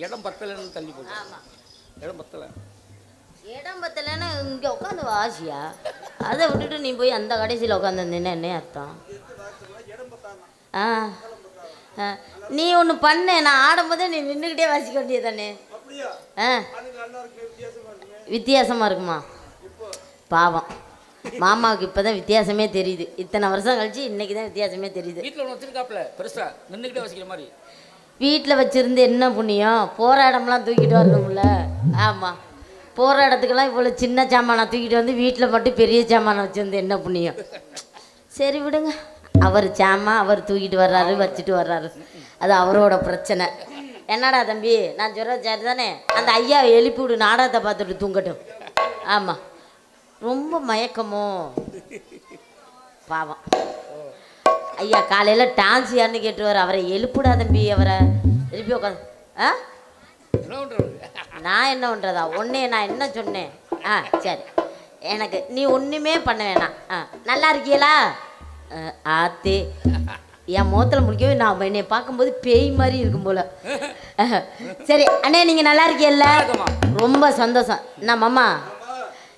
இடம் பத்தலைன்னு தள்ளி போட்டு. ஆமாம், இடம் பத்தலை. இடம் பத்தலைன்னா இங்கே உட்காந்து வாசியா, அதை விட்டுட்டு நீ போய் அந்த கடைசியில் உட்காந்துருந்தீங்கன்னா என்ன அர்த்தம்? ஆ ஆ, நீ ஒன்று பண்ணு, நான் ஆடும்போதே நீ நின்றுக்கிட்டே வாசிக்க வேண்டியது தானே. ஆ, வித்தியாசமாக இருக்குமா? பாவம், மாமாவுக்கு இப்போ தான் வித்தியாசமே தெரியுது. இத்தனை வருஷம் கழிச்சு இன்னைக்கு தான் வித்தியாசமே தெரியுது. வீட்டில் ஒன்று வச்சிருக்காப்புல பெருசா நின்றுக்கிட்டே வசிக்கிற மாதிரி. வீட்டில் வச்சுருந்து என்ன புண்ணியம்? போகிற இடம்லாம் தூக்கிட்டு வரணும்ல. ஆமாம், போகிற இடத்துக்கெல்லாம் இவ்வளோ சின்ன சாமானை தூக்கிட்டு வந்து வீட்டில் மட்டும் பெரிய சாமானை வச்சுருந்து என்ன புண்ணியம்? சரி விடுங்க, அவர் சாமான் அவர் தூக்கிட்டு வர்றாரு, வச்சுட்டு வர்றாரு, அது அவரோட பிரச்சனை. என்னடா தம்பி, நான் சொல்கிறது சரி தானே? அந்த ஐயாவை எழுப்பி விடு, நாடகத்தை பார்த்துட்டு தூங்கட்டும். ஆமாம், ரொம்ப மயக்கமோ பாவம். ஐயா காலையில் டான்ஸ் யாருன்னு கேட்டுவார், அவரை எழுப்புடா தம்பி, அவரை எழுப்பி உட்காந்து. ஆ, நான் என்ன பண்ணுறதா? ஒன்றே நான் என்ன சொன்னேன்? ஆ சரி, எனக்கு நீ ஒன்றுமே பண்ண வேணாம். ஆ, நல்லா இருக்கீங்களா? ஆத்தே, என் முகத்தில் முடிக்கவே நான் என்னை பார்க்கும்போது பேய் மாதிரி இருக்கும் போல. சரி அண்ணே, நீங்கள் நல்லா இருக்கீல்ல? ரொம்ப சந்தோஷம். என்ன மாமா,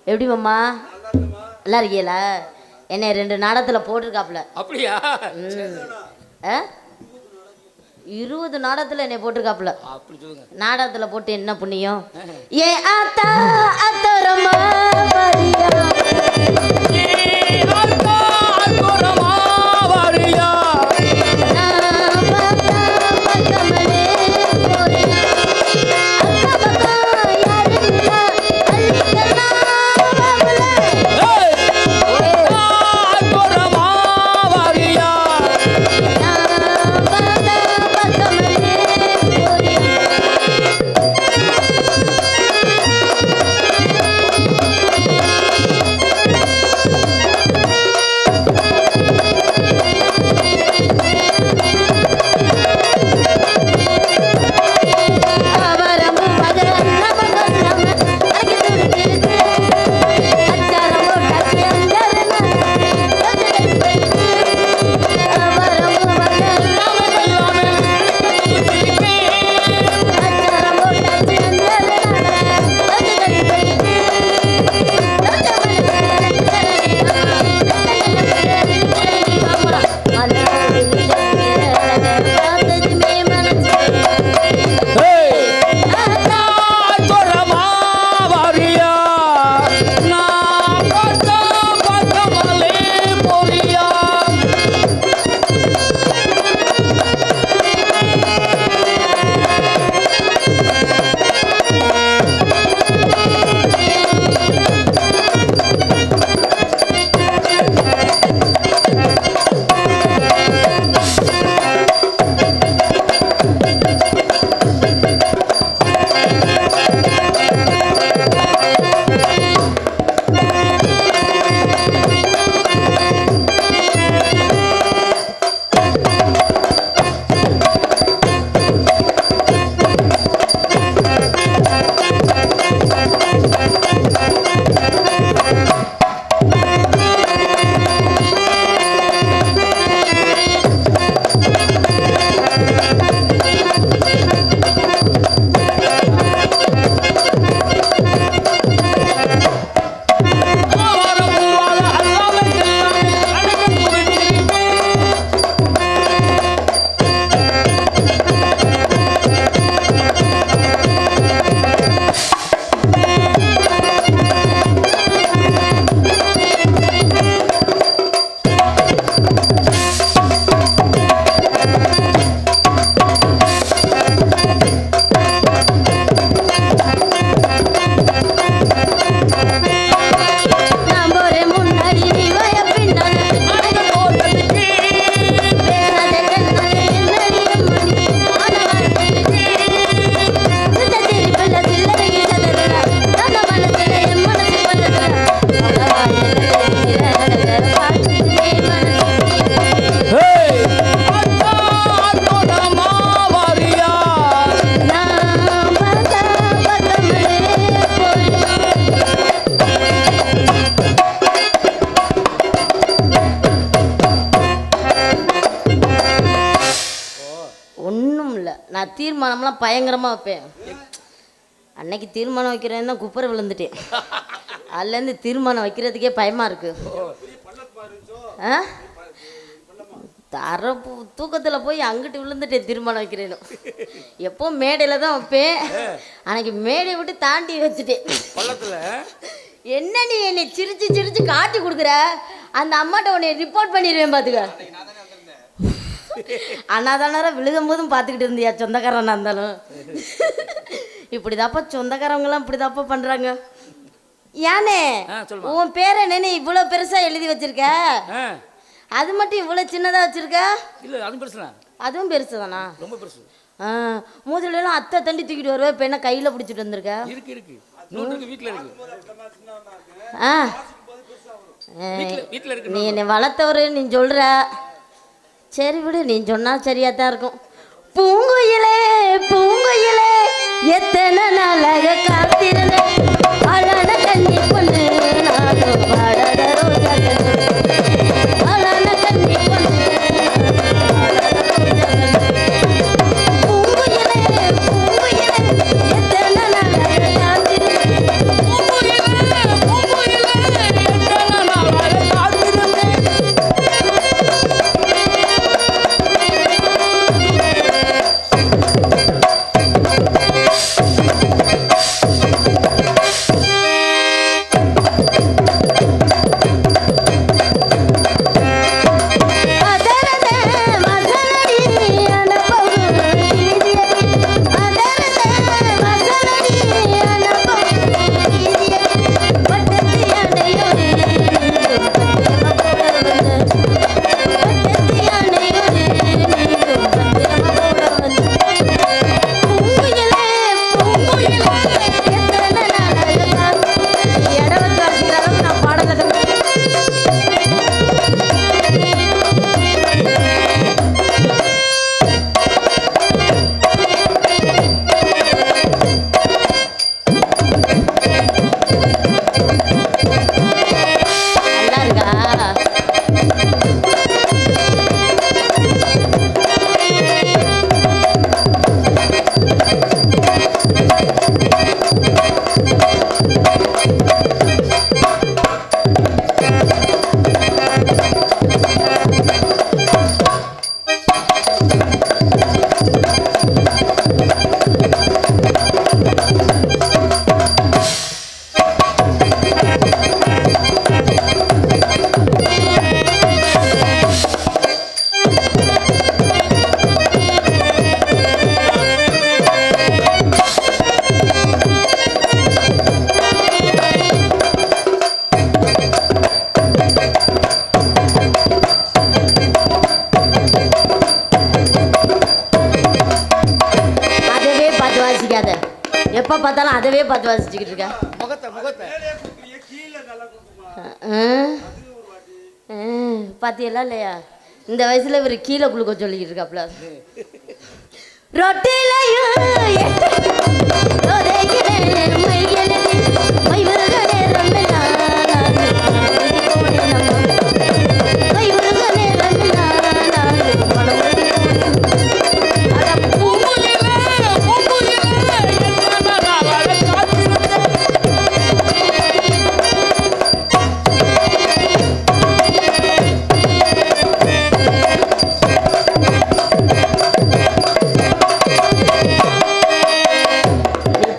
எப்படி மாமா நல்லா இருக்கீங்களா? என்னை 2 நாடகத்தில் போட்டிருக்காப்புல. அப்படியா? 20 நாடகத்தில் என்னை போட்டிருக்காப்புல. அப்படி சொல்லுங்க. நாடகத்தில் போட்டு என்ன புண்ணியம்? ஏ ஆத்தா அத்தரமா வரியா, ஒன்றும் இல்லை, நான் தீர்மானம்லாம் பயங்கரமாக வைப்பேன். அன்னைக்கு தீர்மானம் வைக்கிறேன்னு தான் குப்பரை விழுந்துட்டேன். அதுலேருந்து தீர்மானம் வைக்கிறதுக்கே பயமாக இருக்குது. ஆ தர தூக்கத்தில் போய் அங்கிட்டு விழுந்துட்டேன் தீர்மானம் வைக்கிறேன்னு. எப்போ மேடையில் தான் வைப்பேன், அன்னைக்கு மேடையை விட்டு தாண்டி வச்சுட்டேன். என்ன நீ என்னை சிரிச்சு சிரிச்சு காட்டி கொடுக்குற, அந்த அம்மாட்ட உன்னை ரிப்போர்ட் பண்ணிடுவேன் பார்த்துக்க. அண்ணாதானார விழுகும் போதும் பார்த்துக்கிட்டு இருந்தியா சொந்தக்காரனா இருந்தாலும். இப்படி தாப்பா சொந்தக்காரவங்களாம் இப்படி தாப்பா பண்ணுறாங்க. யானே உன் பேரை என்னன்னு இவ்வளோ பெருசாக எழுதி வச்சிருக்க, அது மட்டும் இவ்வளோ சின்னதாக வச்சிருக்க? இல்லை அதுவும் பெருசு. அதுவும் பெருசு தானா? ரொம்ப பெருசு. முதல்லாம் அத்தை தண்டி தூக்கிட்டு வருவேன், இப்போ என்ன கையில் பிடிச்சிட்டு வந்திருக்க? இருக்கு இருக்கு, இன்னொன்று வீட்டில் இருக்கு. வீட்டில் இருக்கு. நீ என்னை வளர்த்தவரு நீ சொல்கிற, சரி விடு, நீ சொன்னால் சரியாக தான் இருக்கும். பூங்குயிலே பூங்குயிலே எத்தனை நாளாக காத்திருந்தேன், அழன கண்ணி பொண்ணு நானும் வாடாத ரோஜா அழன கண்ணி பொண்ணு பூங்குயிலே பூங்குயிலே எத்தனை நாளாக காத்திருந்தேன், எப்போ பார்த்தாலும் அதவே பார்த்து வாசிச்சுக்கிட்டு இருக்கேன். பார்த்தியெல்லாம் இல்லையா, இந்த வயசுல இவர் கீழே குளுக்க சொல்லிக்கிட்டு இருக்காப்ல.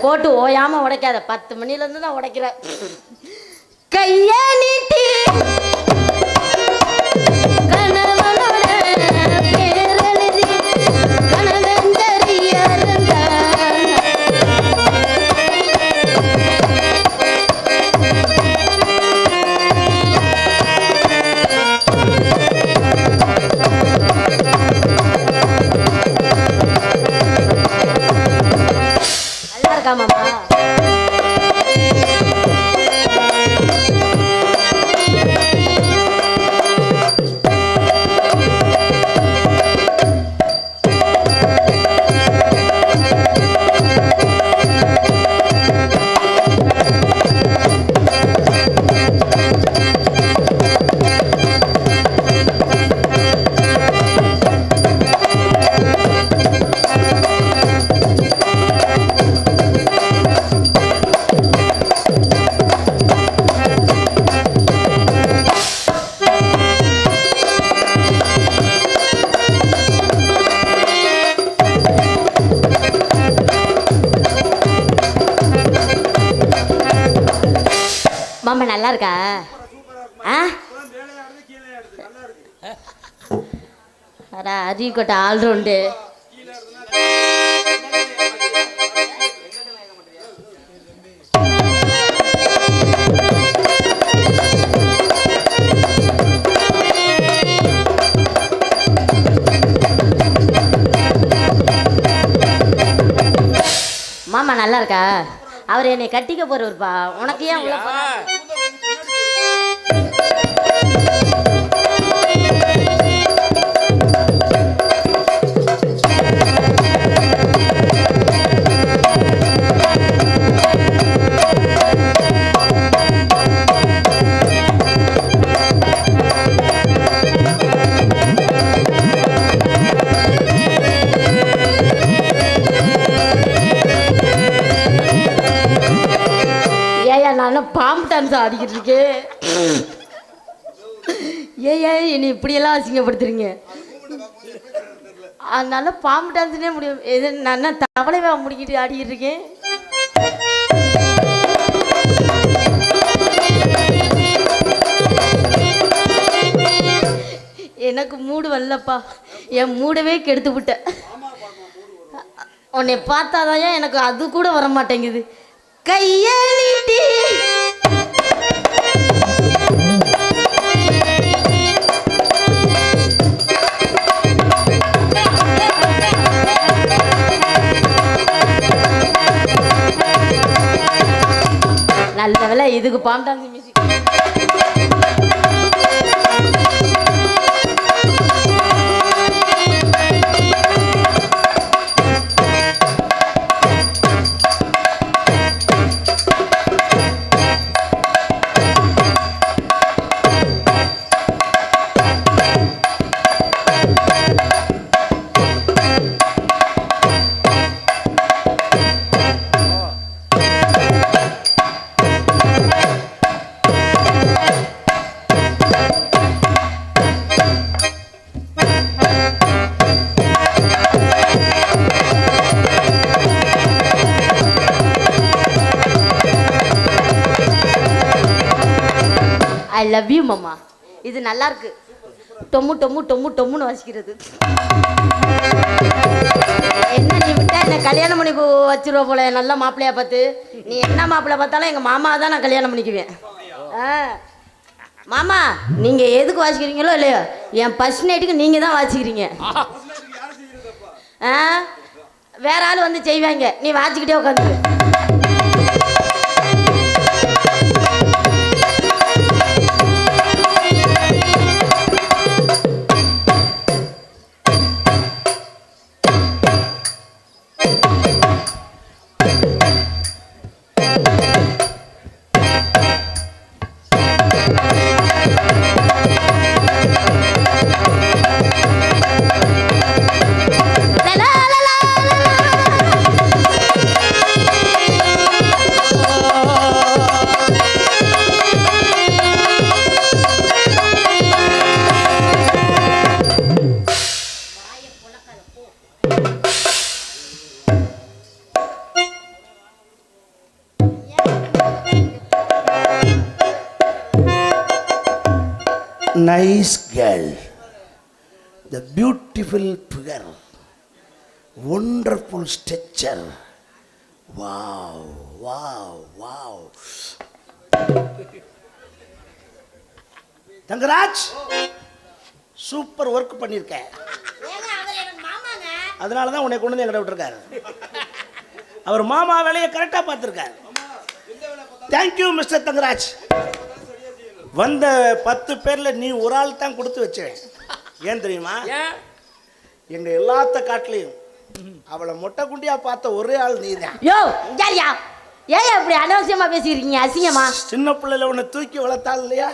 போட்டு ஓயாம உடைக்காத, 10 மணிலேருந்து தான் உடைக்கிறேன். கைய நீட்டி கணவனோட பேரெழுதி கணவந்தறிய நல்லா இருக்காமாம்மா. மாமா நல்லா இருக்கா? ஆ அடா அரிக்கோட்டை ஆல்ரவுண்டு. மாமா நல்லா இருக்கா? அவர் என்னை கட்டிக்க போறவர்ப்பா. உனக்கு ஏன் உள்ள நானும் பாம்பு டான்ஸ் ஆடிக்கிட்டு இருக்கேன். ஏன் என்னை இப்படியெல்லாம் அசிங்கப்படுத்துறீங்க? அதனால பாம்பு டான்ஸ்னே முடியும். எது நான் தவளைவா முடிக்கிட்டு ஆடிக்கிட்டு இருக்கேன். எனக்கு மூடு வரலப்பா. என் மூடவே கெடுத்து விட்டேன். உன்னை பார்த்தாதான் எனக்கு அது கூட வர மாட்டேங்குது. கையை நீட்டி நல்ல வேலை இதுக்கு பாம்பு dance music. I love you மாமா. இது நல்லா இருக்கு. டொம்மு டொம்மு டொம்மு டொம்முன்னு வாசிக்கிறது. என்ன நீ விட்டா என்ன கல்யாணம் பண்ணி வச்சிருவ போல நல்ல மாப்பிள்ளையா பார்த்து. நீ என்ன மாப்பிள்ளை பார்த்தாலும் எங்கள் மாமா தான் நான் கல்யாணம் பண்ணிக்குவேன். மாமா நீங்கள் எதுக்கு வாசிக்கிறீங்களோ இல்லையோ என் ஃபர்ஸ்ட் நைட்டுக்கு நீங்கள் தான் வாசிக்கிறீங்க. வேற ஆள் வந்து செய்வாங்க, நீ வாசிக்கிட்டே உட்காந்து. Nice girl, the beautiful figure, wonderful stature. Wow, wow, wow. Thangaraj super work பண்ணியிருக்கேன். அதனால தான் உன்னை கொண்டு வந்து எங்கிட்ட விட்டுருக்காரு. அவர் மாமா வேலையை கரெக்டாக பார்த்துருக்காரு. Thank you mister Thangaraj. வந்த 10 பேரில் நீ ஒரு ஆள் தான் கொடுத்து வச்சேன். ஏன் தெரியுமா? எங்க எல்லாத்த காட்டிலையும் அவளை மொட்டை குண்டியா பார்த்த ஒரே ஆள் நீ தான். யோ யாரியா ஏன் இப்படி அனாவசியமா பேசிக்கிறீங்க? அசிங்கமா? சின்ன பிள்ளைல உன்னை தூக்கி வளர்த்தாள் இல்லையா,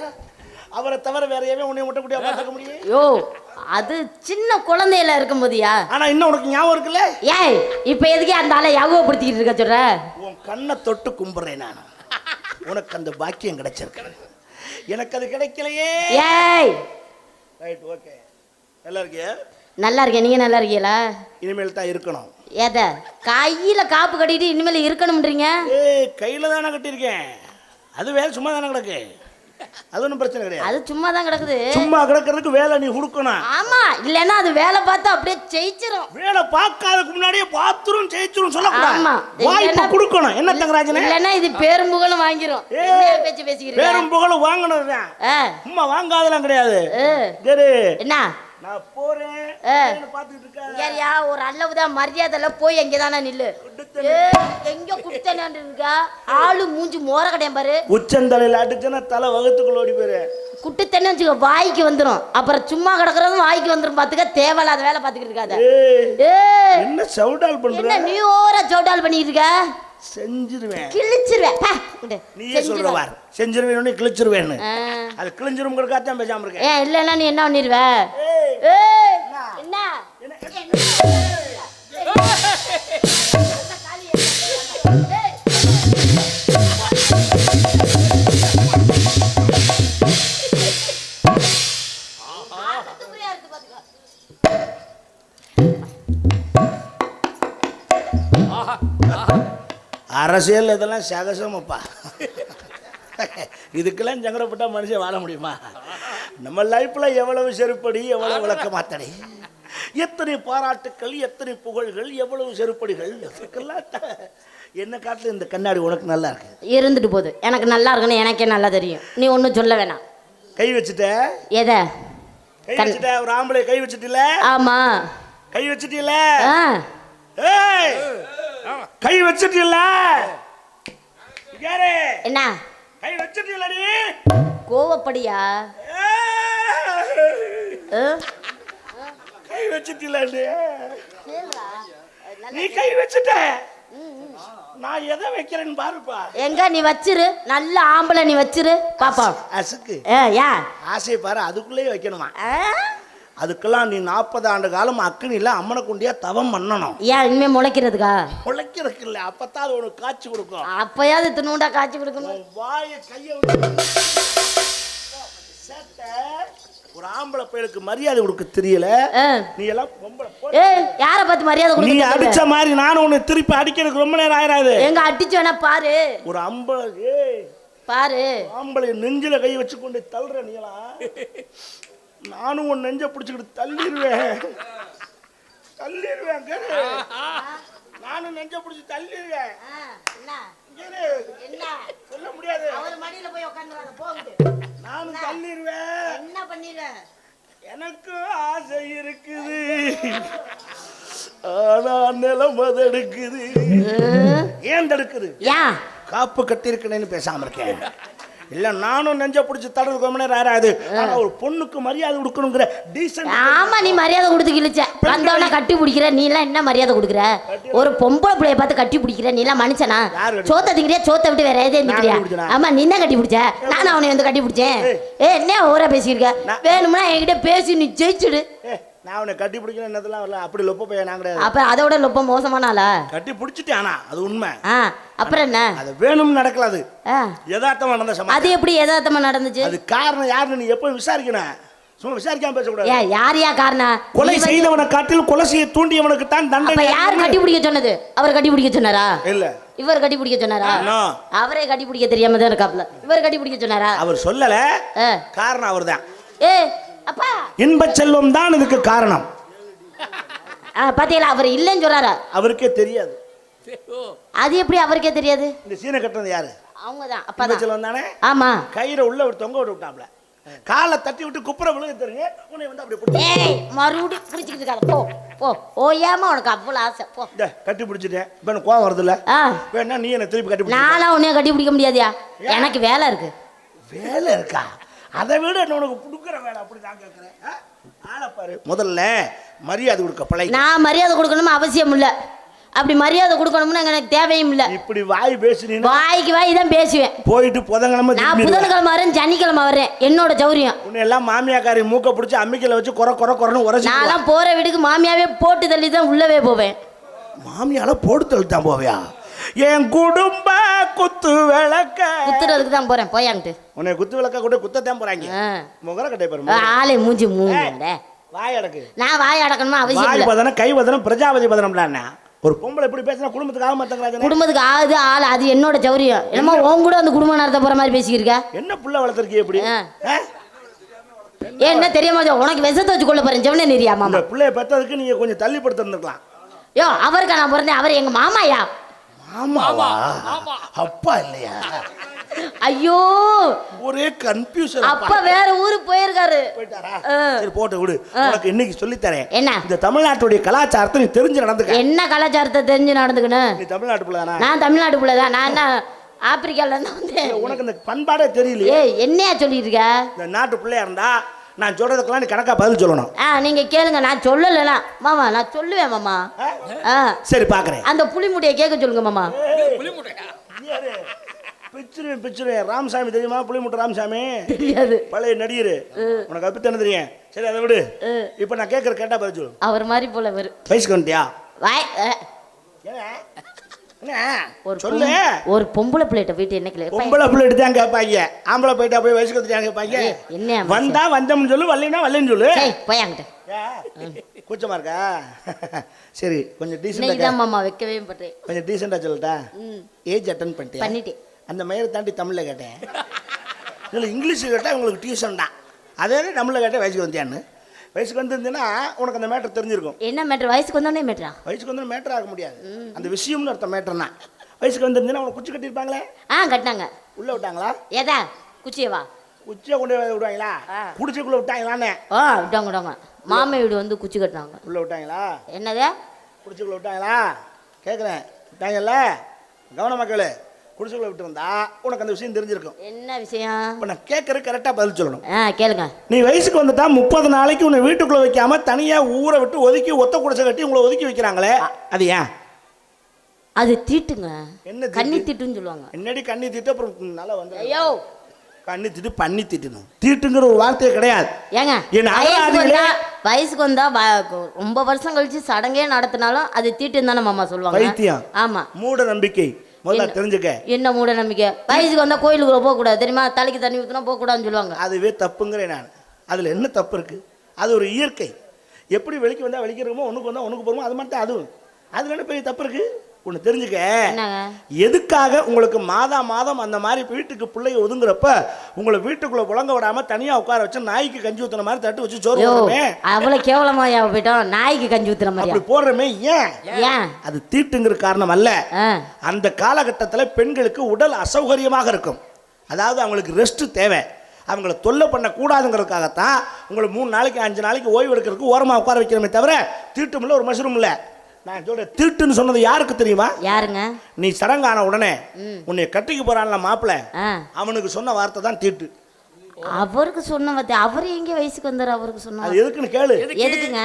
அவரை தவிர வேற எவன் உன்னை மொட்டை குண்டியா பார்த்துக்க முடியும்? யோ அது சின்ன குழந்தையில இருக்கும் போதியா. ஆனா இன்னும் உனக்கு ஞாபகம் இருக்குல்ல? ஏய் இப்ப எதுக்கே அந்த ஆளை ஞாபகப்படுத்திக்கிட்டு இருக்க சொல்ற? உன் கண்ணை தொட்டு கும்பிடுறேன் நான். உனக்கு அந்த பாக்கியம் கிடைச்சிருக்கு, எனக்கு அது கிடைக்கலையே. ஏய் ரைட், ஓகே. நல்லா இருக்கியா? நல்லா இருக்கேன். நீங்க நல்லா இருக்கீங்களா? இனிமேல் தான் இருக்கணும். ஏத கையில காப்பு கட்டிட்டு இனிமேல் இருக்கணும்ன்றீங்க? ஏய் கையில தானே கட்டியிருக்கேன். அது வேலை சும்மா தானே கிடக்கு, அது ஒன்றும் பிரச்சனை கிடையாது. அது சும்மா தான் கிடக்குது. சும்மா கிடக்கிறதுக்கு வேலை நீ கொடுக்கணும். ஆமா, இல்லைன்னா அது வேலை பார்த்து அப்படியே ஜெயிச்சிரும். வேலை பார்க்காததுக்கு முன்னாடியே பாத்ரூம் ஜெயிச்சிரும் சொல்லக்கூடாது. ஆமா, வாய்ப்பு கொடுக்கணும். என்ன தங்கராஜனே? இல்லைன்னா இது பேரும் புகழும் வாங்கிரும். என்ன பேச்சு பேசிக்கிறீங்க? பேரும் புகழும் வாங்கணும் தான். சும்மா வாங்காதெல்லாம் கிடையாது. என்ன நான் போறேன் பாத்துக்கிட்டு இருக்கேன். யாரியா ஒரு அளவுதான் மரியாதைல போய் எங்கதானே நில்லு. எங்க குடுத்தேன்னு இருக்கா? ஆளு மூஞ்சி மோர கடையம் பாரு. உச்சந்தலையில அடிச்சனா தலை வகுத்துக்குள்ள ஓடி போயிரு. குட்டுத்தேன்னு வச்சுக்க வாய்க்கு வந்துடும். அப்புறம் சும்மா கிடக்குறதும் வாய்க்கு வந்துடும். பாத்துக்க, தேவையில்லாத வேலை பாத்துக்கிட்டு இருக்காத. என்ன சவுடால் பண்ற? என்ன நீ ஓவரா சவுடால் பண்ணிட்டு இருக்க? செஞ்சிருவேன், கிழிச்சிருவேன். நீயே சொல்ற வார். செஞ்சிருவேன், கிழிச்சிருவேன்னு. அது கிழிஞ்சிரும் கொடுக்காதான் பேசாம இருக்கேன். ஏன் இல்லைன்னா நீ என்ன பண்ணிடுவ? என்ன அரசியல் இதெல்லாம் சகசமப்பா. இதுக்கெல்லாம் சங்கடப்பட்டா மனுஷன் வாழ முடியுமா? நம்ம லைஃப்ல எவ்வளவு செருப்படி, எவ்வளவு விளக்க மாத்தடி, எத்தனை பாராட்டுக்கள், எத்தனை புகழ்கள், எவ்வளவு செருப்படிகள். இதுக்கெல்லாம் என்ன காட்டுல இந்த கண்ணாடி உனக்கு நல்லா இருக்கு. இருந்துட்டு போகுது. எனக்கு நல்லா இருக்குன்னு எனக்கே நல்லா தெரியும். நீ ஒன்றும் சொல்ல வேணாம். கை வச்சுட்ட? எதை கை வச்சுட்ட? ஒரு ஆம்பளை கை வச்சுட்டில? ஆமா, கை வச்சுட்டில? ஏய், கை வச்சுட்டில? என்ன கை வச்சுட்டிலடி? கோவப்படியா? கை வச்சுட்டிலடி? நீ கை வச்சுட்ட, நான் எதை வைக்கிறேன்னு பாருப்பா. எங்க நீ வச்சிரு, நல்ல ஆம்பளை நீ வச்சிரு பாப்பா. அசுக்கு ஆசை பாரு, அதுக்குள்ளேயே வைக்கணுமா? அதுக்கெல்லாம் நீ 40 ஆண்டு காலம் அக்கினில அம்மனை குண்டியா தவம் பண்ணணும். ஏன் இனிமே முளைக்கிறதுக்கா? முளைக்கிறதுக்கு இல்ல, அப்பதான் அது உனக்கு காட்சி கொடுக்கும். அப்பயாவது தின்னுண்டா காட்சி கொடுக்கணும். வாய கைய ஒரு ஆம்பளை பையனுக்கு மரியாதை கொடுக்க தெரியல. நீ எல்லாம் பொம்பளை. யார பார்த்து மரியாதை கொடுக்க? நீ அடிச்ச மாதிரி நானும் உன்னை திருப்பி அடிக்கிறதுக்கு ரொம்ப நேரம் ஆயிராது. எங்க அடிச்சு வேணா பாரு. ஒரு ஆம்பளை பாரு, ஆம்பளை நெஞ்சில கை வச்சு கொண்டு தள்ளுற நீலாம். நானும் உன் நெஞ்ச பிடிச்சிக்கிட்டு தள்ளிடுவேன். நானும் நெஞ்ச பிடிச்சி தள்ளிடுவேன். சொல்ல முடியாது. நானும் தள்ளிடுவேன். என்ன பண்ணிடுவேன்? எனக்கு ஆசை இருக்குது, ஆனா நிலம் எடுக்குது. ஏன் தடுக்குது? காப்பு கட்டி இருக்கணும்னு பேசாம இருக்கேன். இல்ல நானும் நெஞ்ச பிடிச்சி தடவுக்கு ரொம்ப நேரம் ஆறாது. ஆனா ஒரு பொண்ணுக்கு மரியாதை கொடுக்கணுங்கிற டீசன்ட். ஆமா, நீ மரியாதை கொடுத்து கிழிச்ச வந்தவனா கட்டி பிடிக்கிற. நீ எல்லாம் என்ன மரியாதை கொடுக்குற? ஒரு பொம்பளை பிள்ளைய பார்த்து கட்டி பிடிக்கிற. நீ எல்லாம் மனுஷனா? சோத்த திங்கிறியா? சோத்த விட்டு வேற எதே திங்கிறியா? ஆமா, நீ தான் கட்டி பிடிச்ச. நானும் அவனை வந்து கட்டி பிடிச்சேன். என்ன ஊரா பேசியிருக்க? வேணும்னா என்கிட்ட பேசி நீ ஜெயிச்சுடு. நான் அவனை கட்டி பிடிக்கணும் என்னதெல்லாம் வரல. அப்படி லொப்ப பையன் நான் கிடையாது. அப்ப அதோட லொப்ப மோசமானால கட்டி பிடிச்சிட்டேன். ஆனா அது உண்மை. அப்புறம் என்ன? அது வேணும் நடக்கல. அது யதார்த்தமா நடந்த சம்பவம். அது எப்படி யதார்த்தமா நடந்துச்சு? அது காரணம் யாருன்னு நீ எப்போ விசாரிக்கணும். சும்மா விசாரிக்காம பேசக்கூடாது. யார் காரணம்? கொலை செய்தவனை காட்டில் கொலை செய்ய தூண்டியவனுக்கு தான் தண்டனை. யார் கட்டி பிடிக்க சொன்னது? அவர் கட்டி பிடிக்க சொன்னாரா? இல்ல, இவர் கட்டி பிடிக்க சொன்னாரா? அவரே கட்டி பிடிக்க தெரியாம தான் இருக்காப்ல. இவர் கட்டி பிடிக்க சொன்னாரா? அவர் சொல்லல, காரணம் அவர்தான். அப்பா, இன்ப செல்வம் தான் இதுக்கு காரணம். பாத்தீங்களா? அவர் இல்லைன்னு சொல்றாரா? அவருக்கே தெரியாது. அது எப்படி அவருக்கே தெரியாது? இந்த சீனை கட்டுறது யாரு? அவங்கதான். அப்பா தான் செல்வம் தானே? ஆமா. கயிறை உள்ள ஒரு தொங்க விட்டு விட்டாப்ல. காலை தட்டி விட்டு குப்புற விழுக தெரியுங்க. உன்னை வந்து அப்படி பிடிச்சி மறுபடியும் பிடிச்சிக்கிட்டு இருக்காரு. போ போ ஓயாம உனக்கு அவ்வளவு ஆசை. போ கட்டி பிடிச்சிட்டேன். இப்போ எனக்கு கோவம் வருது இல்ல? வேணா நீ என்ன திருப்பி கட்டி பிடிச்சி. நானும் உன்னைய கட்டி பிடிக்க முடியாதியா? எனக்கு வேலை இருக்கு. வேலை இருக்கா? அதை விட என்ன உனக்கு கொடுக்குற வேலை. அப்படி தான் கேட்குறேன். ஆளை பாரு. முதல்ல மரியாதை கொடுக்க பழகி. நான் மரியாதை கொடுக்கணும்னு அவசியம் இல்லை. அப்படி மரியாதை கொடுக்கணும்னு எனக்கு தேவையும் இல்லை. இப்படி வாய் பேசுறீங்க. வாய்க்கு வாய் தான் பேசுவேன். போயிட்டு புதன்கிழமை. நான் புதன்கிழமை வரேன், சனிக்கிழமை வரேன். என்னோட சௌரியம். உன்னை எல்லாம் மாமியாக்காரி மூக்க பிடிச்சி அம்மிக்கல வச்சு குறை உரைச்சி. நான் போற வீட்டுக்கு மாமியாவே போட்டு தள்ளி தான் உள்ளவே போவேன். மாமியால போட்டு தள்ளி தான் போவியா? என் குடும்ப குத்து விளக்க குத்துறதுக்கு தான் போறேன். போயாங்கிட்டு உன்னை குத்து விளக்க கூட குத்தத்தான் போறாங்க. முகர கட்டை பாரு. ஆளை மூஞ்சி மூஞ்சி வாய் அடக்கு. நான் வாய் அடக்கணுமா அவசியம் இல்லை. வாய் பதனம் கை பதனம் பிரஜாபதி பதனம்டா. ஒரு பொம்பளை எப்படி பேசினா குடும்பத்துக்கு ஆக மாட்டேங்கிறாங்க. குடும்பத்துக்கு ஆகுது ஆள், அது என்னோட சௌரியம். என்னமோ உன் கூட அந்த குடும்பம் நடத்த போற மாதிரி பேசிக்கிருக்க. என்ன புள்ள வளர்த்துருக்கீ எப்படி? ஏன் என்ன தெரியாம உனக்கு விஷத்தை வச்சு கொள்ள போறேன் செவனே நெறியா மாமா. இந்த பிள்ளைய பெற்றதுக்கு நீங்க கொஞ்சம் தள்ளி படுத்திருந்துருக்கலாம். யோ அவருக்கா நான் பிறந்தேன், அவர் எங்க மாமாயா. மாமாவா? அப்பா இல்லையா? ஐயோ ஒரே கன்ஃபியூஷன். அப்பா வேற ஊருக்கு போயிருக்காரு. போயிட்டாரா? சரி போட்டு விடு. உனக்கு இன்னைக்கு சொல்லி தரேன். என்ன? இந்த தமிழ்நாட்டுடைய கலாச்சாரத்தை நீ தெரிஞ்சு நடந்துக்க. என்ன கலாச்சாரத்தை தெரிஞ்சு நடந்துக்கணும்? நீ தமிழ்நாட்டு பிள்ளை தானா? நான் தமிழ்நாட்டு பிள்ளை தான். நான் என்ன ஆப்பிரிக்கால இருந்து வந்தேன்? உனக்கு இந்த பண்பாடே தெரியலையே. ஏய் என்னையா சொல்லிட்டு இருக்க? இந்த நாட்டு பிள்ளையா இருந்தா நான் சொல்றதுக்கெல்லாம் நீ கணக்கா பதில் சொல்லணும். நீங்க கேளுங்க, நான் சொல்லலைனா மாமா நான் சொல்லுவேன் மாமா. சரி பாக்குறேன். அந்த புளிமுட்டையை கேட்க சொல்லுங்க மாமா. பிச்சுருவேன். ராமசாமி தெரியுமா? புளிமுட்டை ராமசாமி தெரியாது. பழைய நடிகர். உனக்கு அப்படி தானே தெரியும். சரி அதை விடு. இப்ப நான் கேட்கற கேட்டா பதில் சொல்லு. அவர் மாதிரி போல வரு. வயசுக்கு வந்துட்டியா? சொல்லு. ஒரு பொம்பளை பிள்ளைகிட்ட போயிட்டு என்ன கேளு? பொம்பளை பிள்ளைட்டு தான் கேட்பாங்க. ஆம்பளை போயிட்டா போய் வயசுக்கு வந்துட்டாங்க கேட்பாங்க. என்ன வந்தா வந்தோம்னு சொல்லு, வரலைன்னா வரலன்னு சொல்லு. போயாங்கிட்ட கூச்சமா இருக்கா? சரி கொஞ்சம் டீசெண்டா இதான் மாமா வைக்கவே பண்றேன். கொஞ்சம் டீசெண்டா சொல்லட்டா? ஏஜ் அட்டன் பண்ணிட்டேன். அந்த மயிரை தாண்டி தமிழ்ல கேட்டேன். இல்லை இங்கிலீஷ் கேட்டால் உங்களுக்கு டியூஷன் தான். அதே தமிழில் கேட்டால் வயசுக்கு வந்தியான்னு. வயசுக்கு வந்துருந்தீங்கன்னா உனக்கு அந்த மேட்டர் தெரிஞ்சிருக்கும். என்ன மேட்ரு? வயசுக்கு வந்தோடனே மேட்ரா? வயசுக்கு வந்து மேட்டர் ஆக முடியாது. அந்த விஷயம்னு அர்த்தம் மேட்டர்னா. வயசுக்கு வந்துருந்தீங்கன்னா உனக்கு குச்சி கட்டியிருப்பாங்களே. கட்டினாங்க. உள்ளே விட்டாங்களா? ஏதா குச்சியவா? குச்சியை கொண்டு விடுவாங்களா? குடிச்சிக்குள்ளே விட்டாங்களான்னு? விட்டாங்க விட்டாங்க. மாமை வீடு வந்து குச்சி கட்டினாங்க. உள்ளே விட்டாங்களா? என்னது? குடிச்சிக்குள்ளே விட்டாங்களா கேட்குறேன். விட்டாங்கல்ல? கவனமாக கேளு. குடிசைக்குள்ள விட்டு வந்தா உனக்கு அந்த விஷயம் தெரிஞ்சிருக்கும். என்ன விஷயம்? இப்போ நான் கேட்கறது கரெக்டாக பதில் சொல்லணும். கேளுங்க. நீ வயசுக்கு வந்துட்டா 30 நாளைக்கு உன்னை வீட்டுக்குள்ள வைக்காம தனியாக ஊரை விட்டு ஒதுக்கி ஒத்த குடிசை கட்டி உங்களை ஒதுக்கி வைக்கிறாங்களே, அது ஏன்? அது தீட்டுங்க. என்ன கண்ணி தீட்டுன்னு சொல்லுவாங்க. என்னடி கண்ணி தீட்டு? அப்புறம் நல்லா வந்து ஐயோ கண்ணி தீட்டு பண்ணி தீட்டுணும். தீட்டுங்கிற ஒரு வார்த்தையே கிடையாது. ஏங்க வயசுக்கு வந்தா ரொம்ப வருஷம் கழிச்சு சடங்கே நடத்தினாலும் அது தீட்டுன்னு தானே மாமா சொல்லுவாங்க. வைத்தியம். ஆமா. மூட நம்பிக்கை. முதல்ல தெரிஞ்சுக்க. என்ன மூட நம்பிக்கை? வயசுக்கு வந்தா கோயிலுக்குள்ள போக கூடாது தெரியுமா? தலைக்கு தண்ணி ஊற்றினா போக கூடாதுன்னு சொல்லுவாங்க. அதுவே தப்புங்கிறேன் நான். அதுல என்ன தப்பு இருக்கு? அது ஒரு இயற்கை. எப்படி வெளிக்கு வந்தா வெளிக்கிறோமோ ஒண்ணுக்கு வந்தா ஒண்ணுக்கு போறோமோ அது மாதிரி தான் அதுவும். அதுல என்ன பெரிய தப்பு இருக்கு? ஒன்று தெரிஞ்சுக்க. எதுக்காக உங்களுக்கு மாதம் அந்த மாதிரி வீட்டுக்கு பிள்ளைய ஒதுங்குறப்ப உங்களை வீட்டுக்குள்ள புழங்க விடாம தனியா உட்கார வச்சு நாய்க்கு கஞ்சி ஊத்துற மாதிரி தட்டு வச்சு சோறு போடுறமே. அவ்வளவு கேவலமா போயிட்டோம். நாய்க்கு கஞ்சி ஊத்துற மாதிரி அப்படி போடுறமே. ஏன்? அது தீட்டுங்கிற காரணம் அல்ல. அந்த காலகட்டத்தில் பெண்களுக்கு உடல் அசௌகரியமாக இருக்கும். அதாவது அவங்களுக்கு ரெஸ்ட் தேவை. அவங்கள தொல்லை பண்ணக்கூடாதுங்கிறதுக்காகத்தான் உங்களை 3 நாளைக்கு 5 நாளைக்கு ஓய்வு எடுக்கிறதுக்கு ஓரமாக உட்கார வைக்கிறமே தவிர தீட்டும் இல்லை, ஒரு மஷ்ரூம் இல்லை. நான் சொல்ற தீட்டுன்னு சொன்னது யாருக்கு தெரியுமா? யாருங்க? நீ சடங்கான உடனே உன்னை கட்டிக்கு போறான்ல மாப்பிள்ள, அவனுக்கு சொன்ன வார்த்தை தான் தீட்டு. அவருக்கு சொன்ன வார்த்தை? அவர் எங்க வயசுக்கு வந்தாரு? அவருக்கு சொன்ன அது எதுக்குன்னு கேளு. எதுக்குங்க?